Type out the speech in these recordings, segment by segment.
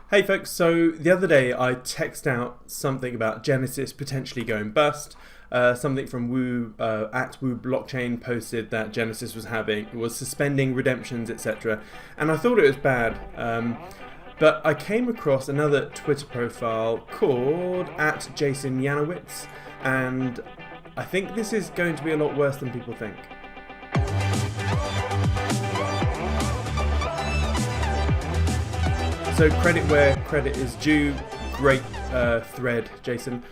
Hey folks, so the other day I texted out something about Genesis potentially going bust. Something from Woo at Woo Blockchain posted that Genesis was suspending redemptions, etc. And I thought it was bad. But I came across another Twitter profile called at Jason Yanowitz, and I think this is going to be a lot worse than people think. So credit where credit is due. Great thread, Jason.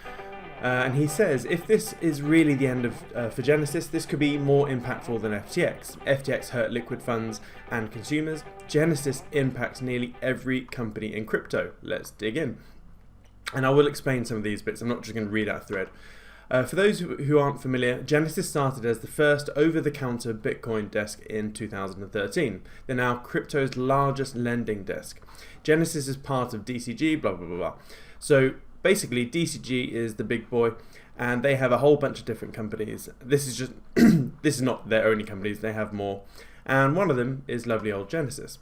And he says, if this is really the end of for Genesis, this could be more impactful than FTX. FTX hurt liquid funds and consumers. Genesis impacts nearly every company in crypto. Let's dig in. And I will explain some of these bits. I'm not just going to read out a thread. For those who aren't familiar, Genesis started as the first over-the-counter Bitcoin desk in 2013. They're now crypto's largest lending desk. Genesis is part of DCG, blah, blah, blah, blah. So basically, DCG is the big boy, and they have a whole bunch of different companies. This is just this is not their only companies. They have more, and one of them is lovely old Genesis.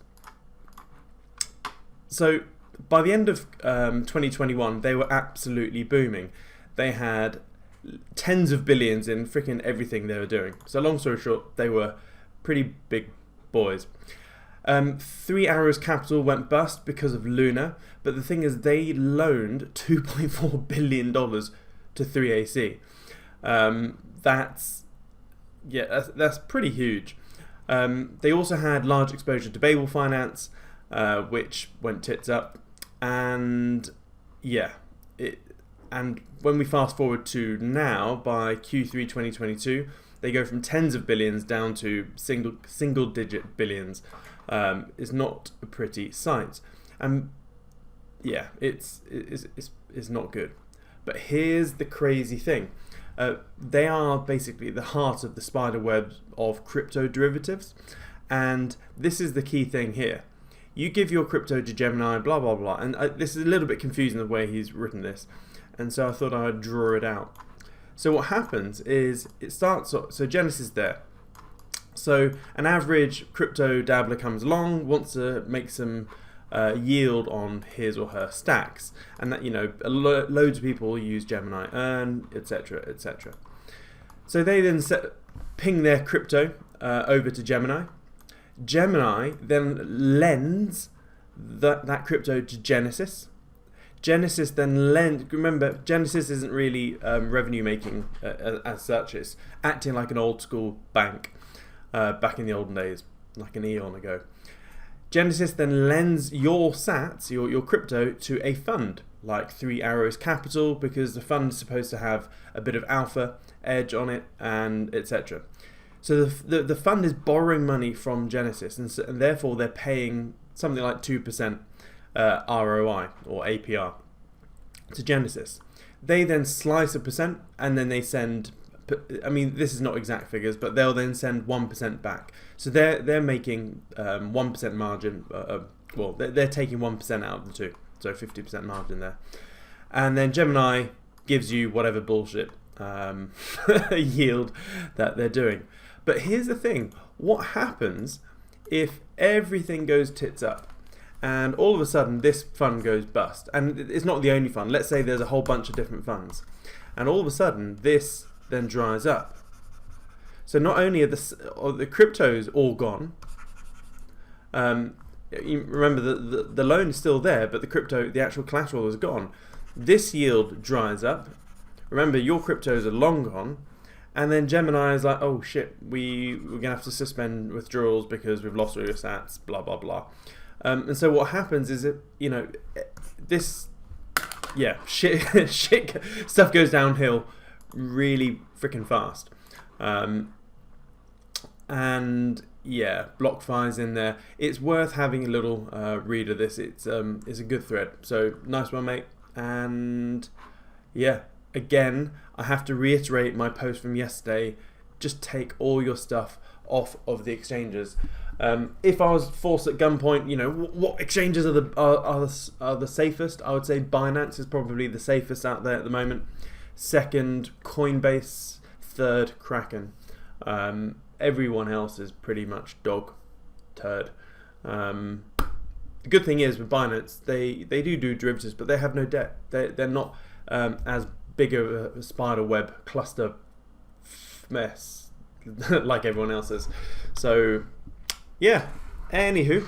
So by the end of 2021, they were absolutely booming. They had tens of billions in freaking everything they were doing. So long story short, they were pretty big boys. 3 Arrows Capital went bust because of Luna, but the thing is they loaned $2.4 billion to 3AC. That's pretty huge. They also had large exposure to Babel Finance, which went tits up, and and when we fast forward to now, by Q3 2022, they go from tens of billions down to single digit billions. It's not a pretty sight, and it's not good. But here's the crazy thing: they are basically the heart of the spider web of crypto derivatives, and this is the key thing here. You give your crypto to Gemini, blah blah blah, and this is a little bit confusing the way he's written this, and so I thought I'd draw it out. So what happens is it starts. So Genesis there. So an average crypto dabbler comes along, wants to make some yield on his or her stacks, and that loads of people use Gemini Earn, etc., etc. So they then ping their crypto over to Gemini. Gemini then lends that crypto to Genesis. Genesis then lends. Remember, Genesis isn't really revenue making as such. It's acting like an old school bank. Back in the olden days, like an eon ago. Genesis then lends your sats, your crypto, to a fund like 3 Arrows Capital, because the fund is supposed to have a bit of alpha edge on it, and etc. So the fund is borrowing money from Genesis, and therefore they're paying something like 2% ROI or APR to Genesis. They then slice a percent, and then they send. I mean, this is not exact figures, but they'll then send 1% back. So they're making 1% margin. They're taking 1% out of the two, so 50% margin there. And then Gemini gives you whatever bullshit yield that they're doing. But here's the thing: what happens if everything goes tits up, and all of a sudden this fund goes bust? And it's not the only fund. Let's say there's a whole bunch of different funds, and all of a sudden this then dries up. So not only are the cryptos all gone, you remember the loan is still there, but the actual collateral is gone. This yield dries up. Remember, your cryptos are long gone, and then Gemini is like, oh shit, we're gonna have to suspend withdrawals because we've lost all your sats, blah blah blah. And so what happens is shit stuff goes downhill really freaking fast, and BlockFi's in there. It's worth having a little read of this. It's a good thread. So nice one, mate. And again, I have to reiterate my post from yesterday. Just take all your stuff off of the exchanges. If I was forced at gunpoint, what exchanges are the safest? I would say Binance is probably the safest out there at the moment. Second, Coinbase. Third, Kraken. Everyone else is pretty much dog turd. the good thing is with Binance, they do derivatives, but they have no debt. They're not as big of a spider web cluster mess like everyone else is. So yeah. Anywho,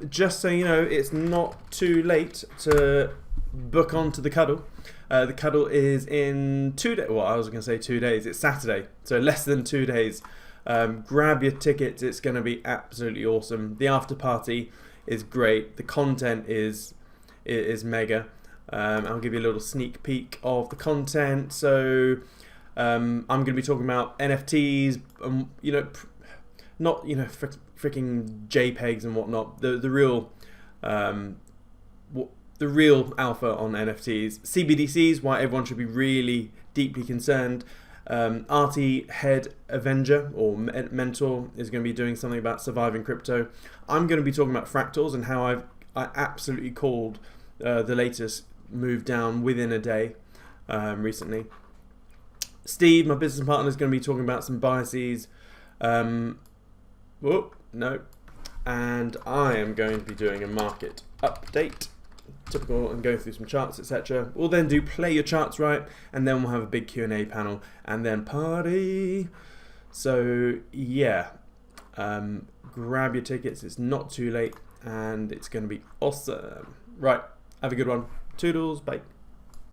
just so you know, it's not too late to book onto the cuddle. The cuddle is in 2 days. Well, I was going to say 2 days. It's Saturday, so less than 2 days. Grab your tickets. It's going to be absolutely awesome. The after party is great. The content is mega. I'll give you a little sneak peek of the content. So I'm going to be talking about NFTs. Not freaking JPEGs and whatnot. The real alpha on NFTs. CBDCs, why everyone should be really deeply concerned. Artie Head Avenger or Mentor is going to be doing something about surviving crypto. I'm going to be talking about fractals and how I absolutely called the latest move down within a day recently. Steve, my business partner, is going to be talking about some biases. And I am going to be doing a market update, typical, and go through some charts, etc. We'll then do play your charts right, and then we'll have a big Q&A panel, and then party. So yeah, grab your tickets. It's not too late, and it's going to be awesome. Right, have a good one. Toodles, bye.